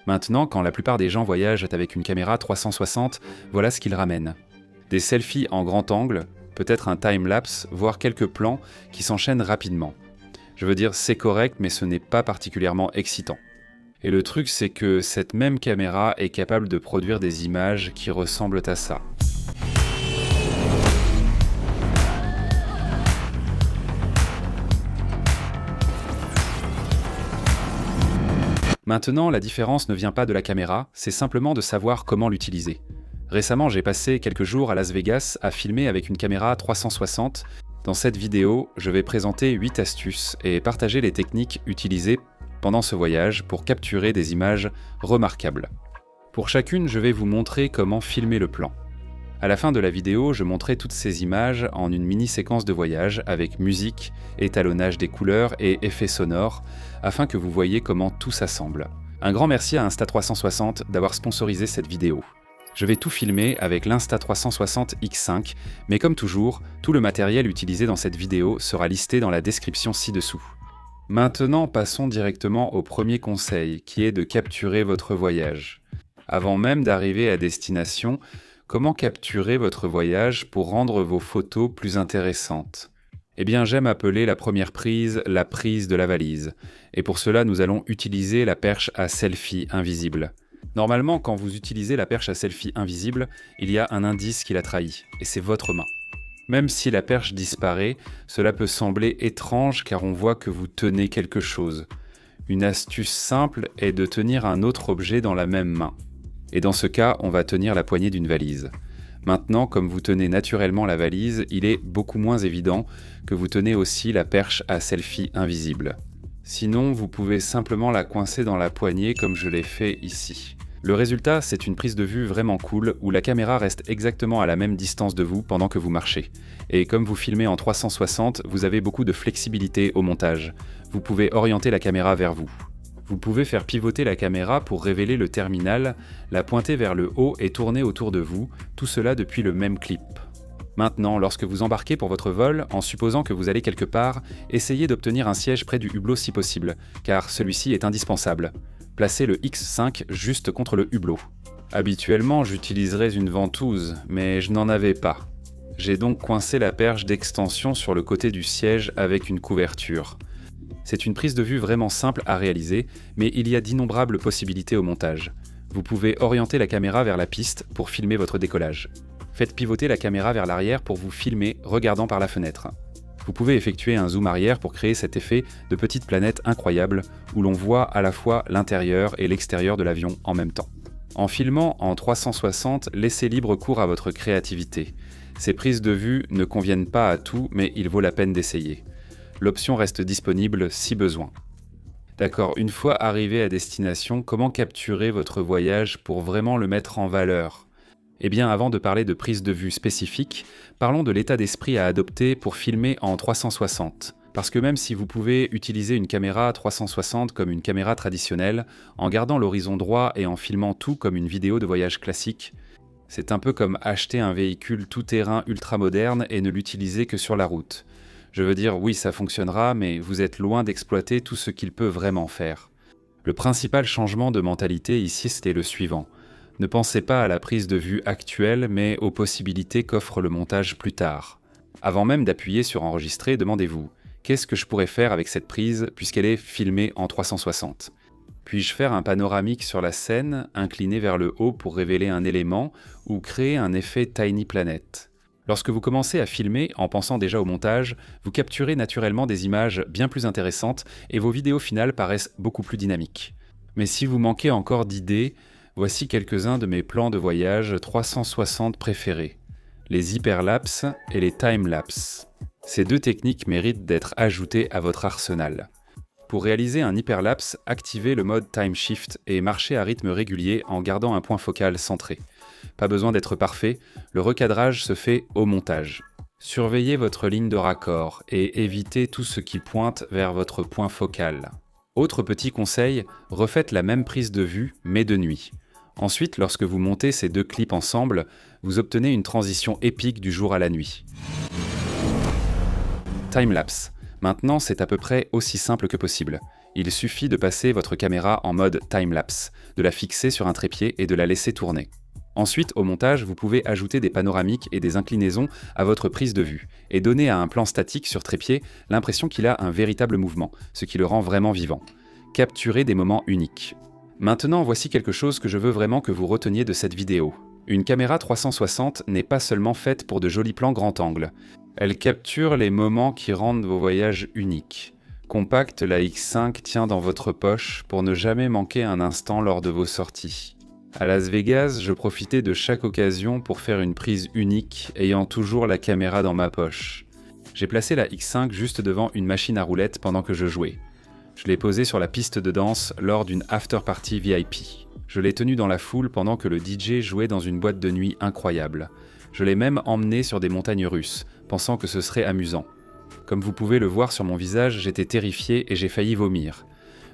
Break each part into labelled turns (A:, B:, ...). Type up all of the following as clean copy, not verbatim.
A: Maintenant, quand la plupart des gens voyagent avec une caméra 360, voilà ce qu'ils ramènent. Des selfies en grand angle, peut-être un time-lapse, voire quelques plans qui s'enchaînent rapidement. Je veux dire, c'est correct, mais ce n'est pas particulièrement excitant. Et le truc, c'est que cette même caméra est capable de produire des images qui ressemblent à ça. Maintenant, la différence ne vient pas de la caméra, c'est simplement de savoir comment l'utiliser. Récemment, j'ai passé quelques jours à Las Vegas à filmer avec une caméra 360. Dans cette vidéo, je vais présenter 8 astuces et partager les techniques utilisées pendant ce voyage pour capturer des images remarquables. Pour chacune, je vais vous montrer comment filmer le plan. À la fin de la vidéo, je montrerai toutes ces images en une mini-séquence de voyage avec musique, étalonnage des couleurs et effets sonores, afin que vous voyez comment tout s'assemble. Un grand merci à Insta360 d'avoir sponsorisé cette vidéo. Je vais tout filmer avec l'Insta360 X5, mais comme toujours, tout le matériel utilisé dans cette vidéo sera listé dans la description ci-dessous. Maintenant, passons directement au premier conseil, qui est de capturer votre voyage. Avant même d'arriver à destination, comment capturer votre voyage pour rendre vos photos plus intéressantes? Eh bien, j'aime appeler la première prise la prise de la valise. Et pour cela, nous allons utiliser la perche à selfie invisible. Normalement, quand vous utilisez la perche à selfie invisible, il y a un indice qui la trahit, et c'est votre main. Même si la perche disparaît, cela peut sembler étrange car on voit que vous tenez quelque chose. Une astuce simple est de tenir un autre objet dans la même main. Et dans ce cas, on va tenir la poignée d'une valise. Maintenant, comme vous tenez naturellement la valise, il est beaucoup moins évident que vous tenez aussi la perche à selfie invisible. Sinon, vous pouvez simplement la coincer dans la poignée comme je l'ai fait ici. Le résultat, c'est une prise de vue vraiment cool où la caméra reste exactement à la même distance de vous pendant que vous marchez. Et comme vous filmez en 360, vous avez beaucoup de flexibilité au montage. Vous pouvez orienter la caméra vers vous. Vous pouvez faire pivoter la caméra pour révéler le terminal, la pointer vers le haut et tourner autour de vous, tout cela depuis le même clip. Maintenant, lorsque vous embarquez pour votre vol, en supposant que vous allez quelque part, essayez d'obtenir un siège près du hublot si possible, car celui-ci est indispensable. Placez le X5 juste contre le hublot. Habituellement, j'utiliserais une ventouse, mais je n'en avais pas. J'ai donc coincé la perche d'extension sur le côté du siège avec une couverture. C'est une prise de vue vraiment simple à réaliser, mais il y a d'innombrables possibilités au montage. Vous pouvez orienter la caméra vers la piste pour filmer votre décollage. Faites pivoter la caméra vers l'arrière pour vous filmer regardant par la fenêtre. Vous pouvez effectuer un zoom arrière pour créer cet effet de petite planète incroyable où l'on voit à la fois l'intérieur et l'extérieur de l'avion en même temps. En filmant en 360, laissez libre cours à votre créativité. Ces prises de vue ne conviennent pas à tout, mais il vaut la peine d'essayer. L'option reste disponible si besoin. D'accord, une fois arrivé à destination, comment capturer votre voyage pour vraiment le mettre en valeur ? Eh bien, avant de parler de prise de vue spécifique, parlons de l'état d'esprit à adopter pour filmer en 360. Parce que même si vous pouvez utiliser une caméra 360 comme une caméra traditionnelle, en gardant l'horizon droit et en filmant tout comme une vidéo de voyage classique, c'est un peu comme acheter un véhicule tout-terrain ultra moderne et ne l'utiliser que sur la route. Je veux dire, oui, ça fonctionnera, mais vous êtes loin d'exploiter tout ce qu'il peut vraiment faire. Le principal changement de mentalité ici, c'était le suivant. Ne pensez pas à la prise de vue actuelle, mais aux possibilités qu'offre le montage plus tard. Avant même d'appuyer sur enregistrer, demandez-vous « Qu'est-ce que je pourrais faire avec cette prise puisqu'elle est filmée en 360 ?» Puis-je faire un panoramique sur la scène, incliné vers le haut pour révéler un élément, ou créer un effet Tiny Planet ? Lorsque vous commencez à filmer, en pensant déjà au montage, vous capturez naturellement des images bien plus intéressantes et vos vidéos finales paraissent beaucoup plus dynamiques. Mais si vous manquez encore d'idées, voici quelques-uns de mes plans de voyage 360 préférés, les hyperlapses et les timelapses. Ces deux techniques méritent d'être ajoutées à votre arsenal. Pour réaliser un hyperlapse, activez le mode Time Shift et marchez à rythme régulier en gardant un point focal centré. Pas besoin d'être parfait, le recadrage se fait au montage. Surveillez votre ligne de raccord et évitez tout ce qui pointe vers votre point focal. Autre petit conseil, refaites la même prise de vue, mais de nuit. Ensuite, lorsque vous montez ces deux clips ensemble, vous obtenez une transition épique du jour à la nuit. Timelapse. Maintenant, c'est à peu près aussi simple que possible. Il suffit de passer votre caméra en mode time-lapse, de la fixer sur un trépied et de la laisser tourner. Ensuite, au montage, vous pouvez ajouter des panoramiques et des inclinaisons à votre prise de vue et donner à un plan statique sur trépied l'impression qu'il a un véritable mouvement, ce qui le rend vraiment vivant. Capturez des moments uniques. Maintenant, voici quelque chose que je veux vraiment que vous reteniez de cette vidéo. Une caméra 360 n'est pas seulement faite pour de jolis plans grand angle. Elle capture les moments qui rendent vos voyages uniques. Compacte, la X5 tient dans votre poche pour ne jamais manquer un instant lors de vos sorties. À Las Vegas, je profitais de chaque occasion pour faire une prise unique, ayant toujours la caméra dans ma poche. J'ai placé la X5 juste devant une machine à roulettes pendant que je jouais. Je l'ai posée sur la piste de danse lors d'une after-party VIP. Je l'ai tenue dans la foule pendant que le DJ jouait dans une boîte de nuit incroyable. Je l'ai même emmenée sur des montagnes russes, pensant que ce serait amusant. Comme vous pouvez le voir sur mon visage, j'étais terrifié et j'ai failli vomir.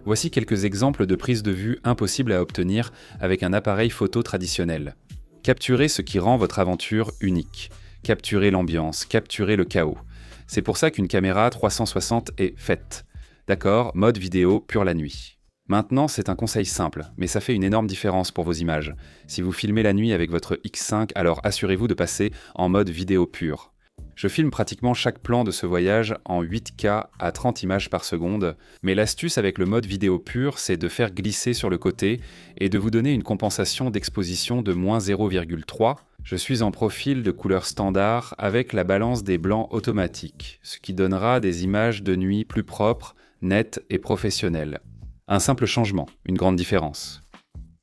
A: Voici quelques exemples de prises de vue impossibles à obtenir avec un appareil photo traditionnel. Capturez ce qui rend votre aventure unique. Capturez l'ambiance, capturez le chaos. C'est pour ça qu'une caméra 360 est faite. D'accord, mode vidéo pure la nuit. Maintenant, c'est un conseil simple, mais ça fait une énorme différence pour vos images. Si vous filmez la nuit avec votre X5, alors assurez-vous de passer en mode vidéo pure. Je filme pratiquement chaque plan de ce voyage en 8K à 30 images par seconde, mais l'astuce avec le mode vidéo pur, c'est de faire glisser sur le côté et de vous donner une compensation d'exposition de -0,3. Je suis en profil de couleur standard avec la balance des blancs automatique, ce qui donnera des images de nuit plus propres, nettes et professionnelles. Un simple changement, une grande différence.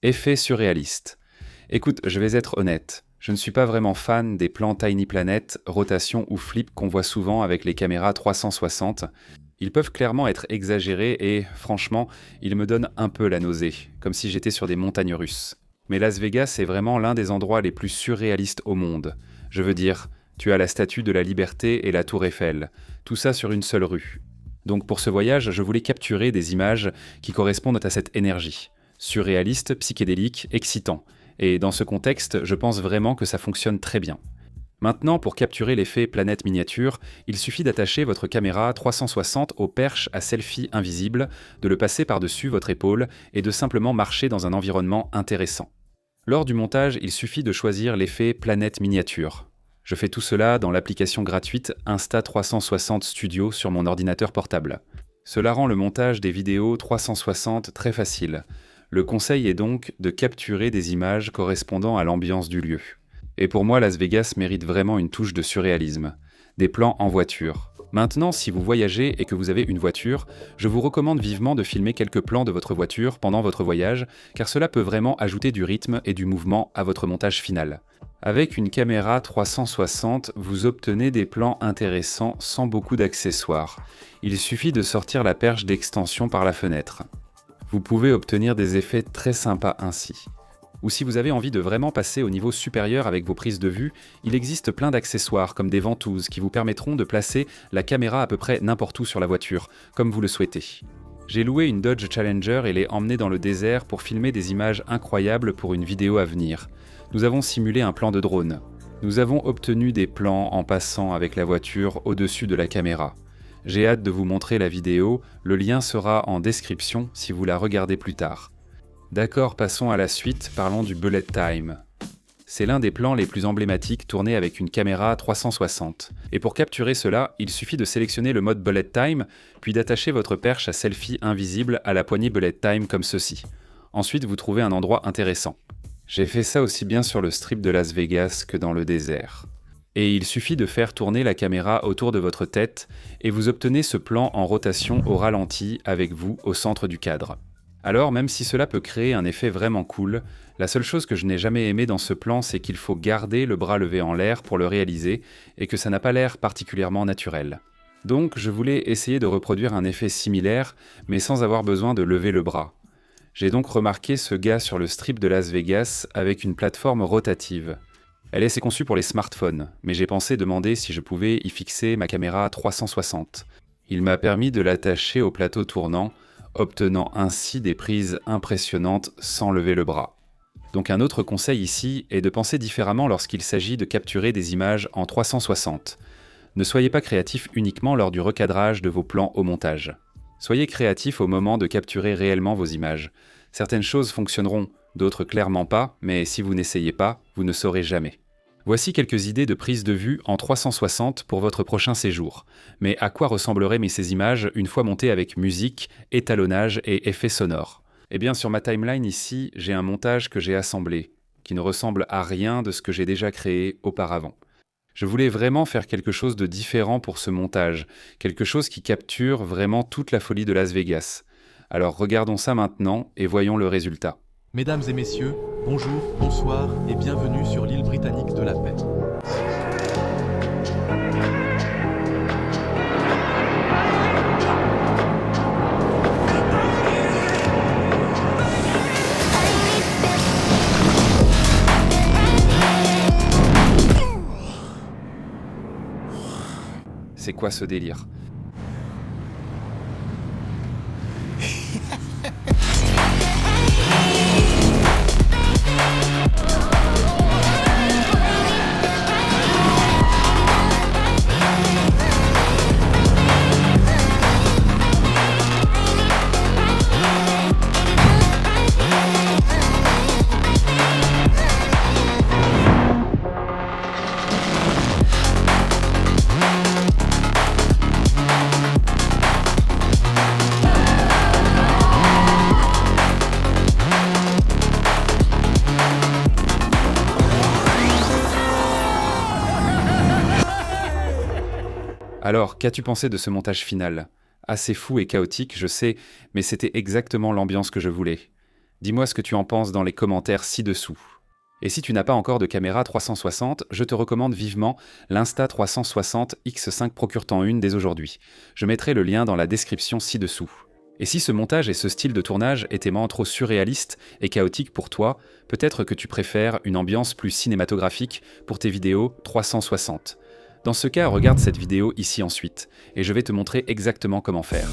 A: Effet surréaliste. Écoute, je vais être honnête. Je ne suis pas vraiment fan des plans Tiny Planet, rotation ou flip qu'on voit souvent avec les caméras 360. Ils peuvent clairement être exagérés et, franchement, ils me donnent un peu la nausée, comme si j'étais sur des montagnes russes. Mais Las Vegas est vraiment l'un des endroits les plus surréalistes au monde. Je veux dire, tu as la Statue de la Liberté et la Tour Eiffel, tout ça sur une seule rue. Donc pour ce voyage, je voulais capturer des images qui correspondent à cette énergie. Surréaliste, psychédélique, excitant. Et dans ce contexte, je pense vraiment que ça fonctionne très bien. Maintenant, pour capturer l'effet planète miniature, il suffit d'attacher votre caméra 360 au perche à selfie invisible, de le passer par-dessus votre épaule et de simplement marcher dans un environnement intéressant. Lors du montage, il suffit de choisir l'effet planète miniature. Je fais tout cela dans l'application gratuite Insta360 Studio sur mon ordinateur portable. Cela rend le montage des vidéos 360 très facile. Le conseil est donc de capturer des images correspondant à l'ambiance du lieu. Et pour moi, Las Vegas mérite vraiment une touche de surréalisme. Des plans en voiture. Maintenant, si vous voyagez et que vous avez une voiture, je vous recommande vivement de filmer quelques plans de votre voiture pendant votre voyage, car cela peut vraiment ajouter du rythme et du mouvement à votre montage final. Avec une caméra 360, vous obtenez des plans intéressants sans beaucoup d'accessoires. Il suffit de sortir la perche d'extension par la fenêtre. Vous pouvez obtenir des effets très sympas ainsi. Ou si vous avez envie de vraiment passer au niveau supérieur avec vos prises de vue, il existe plein d'accessoires comme des ventouses qui vous permettront de placer la caméra à peu près n'importe où sur la voiture, comme vous le souhaitez. J'ai loué une Dodge Challenger et l'ai emmenée dans le désert pour filmer des images incroyables pour une vidéo à venir. Nous avons simulé un plan de drone. Nous avons obtenu des plans en passant avec la voiture au-dessus de la caméra. J'ai hâte de vous montrer la vidéo, le lien sera en description si vous la regardez plus tard. D'accord, passons à la suite, parlons du bullet time. C'est l'un des plans les plus emblématiques tournés avec une caméra 360. Et pour capturer cela, il suffit de sélectionner le mode bullet time, puis d'attacher votre perche à selfie invisible à la poignée bullet time comme ceci. Ensuite, vous trouvez un endroit intéressant. J'ai fait ça aussi bien sur le strip de Las Vegas que dans le désert. Et il suffit de faire tourner la caméra autour de votre tête et vous obtenez ce plan en rotation au ralenti avec vous au centre du cadre. Alors, même si cela peut créer un effet vraiment cool, la seule chose que je n'ai jamais aimé dans ce plan, c'est qu'il faut garder le bras levé en l'air pour le réaliser et que ça n'a pas l'air particulièrement naturel. Donc, je voulais essayer de reproduire un effet similaire, mais sans avoir besoin de lever le bras. J'ai donc remarqué ce gars sur le strip de Las Vegas avec une plateforme rotative. Elle est conçue pour les smartphones, mais j'ai pensé demander si je pouvais y fixer ma caméra 360. Il m'a permis de l'attacher au plateau tournant, obtenant ainsi des prises impressionnantes sans lever le bras. Donc un autre conseil ici est de penser différemment lorsqu'il s'agit de capturer des images en 360. Ne soyez pas créatif uniquement lors du recadrage de vos plans au montage. Soyez créatif au moment de capturer réellement vos images. Certaines choses fonctionneront, d'autres clairement pas, mais si vous n'essayez pas, vous ne saurez jamais. Voici quelques idées de prise de vue en 360 pour votre prochain séjour. Mais à quoi ressembleraient ces images une fois montées avec musique, étalonnage et effets sonores? Eh bien, sur ma timeline ici, j'ai un montage que j'ai assemblé, qui ne ressemble à rien de ce que j'ai déjà créé auparavant. Je voulais vraiment faire quelque chose de différent pour ce montage, quelque chose qui capture vraiment toute la folie de Las Vegas. Alors regardons ça maintenant et voyons le résultat.
B: Mesdames et messieurs, bonjour, bonsoir et bienvenue sur l'île britannique de la paix.
A: C'est quoi ce délire? Alors, qu'as-tu pensé de ce montage final? Assez fou et chaotique, je sais, mais c'était exactement l'ambiance que je voulais. Dis-moi ce que tu en penses dans les commentaires ci-dessous. Et si tu n'as pas encore de caméra 360, je te recommande vivement l'Insta360 X5 Procure-t'en une dès aujourd'hui. Je mettrai le lien dans la description ci-dessous. Et si ce montage et ce style de tournage étaient moins trop surréalistes et chaotiques pour toi, peut-être que tu préfères une ambiance plus cinématographique pour tes vidéos 360. Dans ce cas, regarde cette vidéo ici ensuite, et je vais te montrer exactement comment faire.